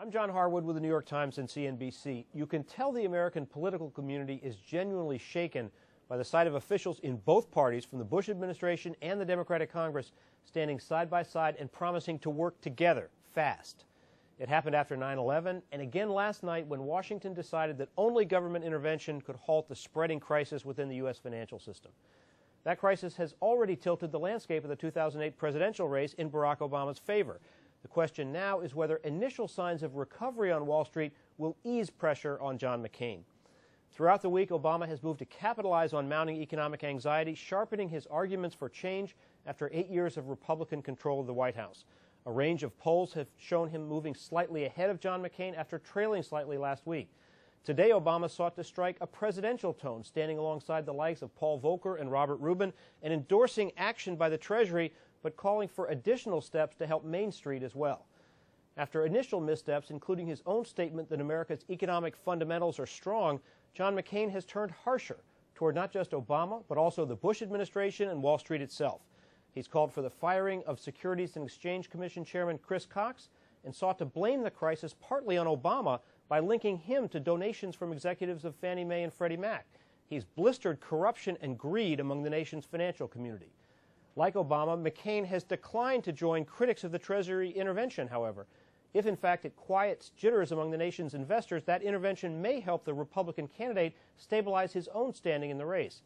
I'm John Harwood with the New York Times and CNBC. You can tell the American political community is genuinely shaken by the sight of officials in both parties, from the Bush administration and the Democratic Congress, standing side by side and promising to work together fast. It happened after 9/11 and again last night when Washington decided that only government intervention could halt the spreading crisis within the U.S. financial system. That crisis has already tilted the landscape of the 2008 presidential race in Barack Obama's favor. The question now is whether initial signs of recovery on Wall Street will ease pressure on John McCain. Throughout the week, Obama has moved to capitalize on mounting economic anxiety, sharpening his arguments for change after 8 years of Republican control of the White House. A range of polls have shown him moving slightly ahead of John McCain after trailing slightly last week. Today, Obama sought to strike a presidential tone, standing alongside the likes of Paul Volcker and Robert Rubin, and endorsing action by the Treasury, but calling for additional steps to help Main Street as well. After initial missteps, including his own statement that America's economic fundamentals are strong, John McCain has turned harsher toward not just Obama, but also the Bush administration and Wall Street itself. He's called for the firing of Securities and Exchange Commission Chairman Chris Cox and sought to blame the crisis partly on Obama by linking him to donations from executives of Fannie Mae and Freddie Mac. He's blistered corruption and greed among the nation's financial community. Like Obama, McCain has declined to join critics of the Treasury intervention, however. If, in fact, it quiets jitters among the nation's investors, that intervention may help the Republican candidate stabilize his own standing in the race.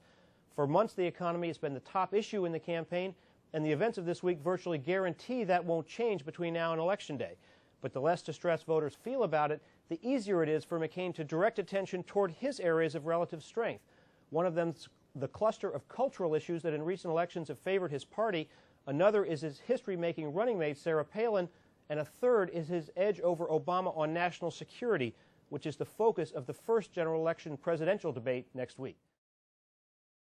For months, the economy has been the top issue in the campaign, and the events of this week virtually guarantee that won't change between now and Election Day. But the less distressed voters feel about it, the easier it is for McCain to direct attention toward his areas of relative strength. One of them's the cluster of cultural issues that in recent elections have favored his party. Another is his history-making running mate, Sarah Palin. And a third is his edge over Obama on national security, which is the focus of the first general election presidential debate next week.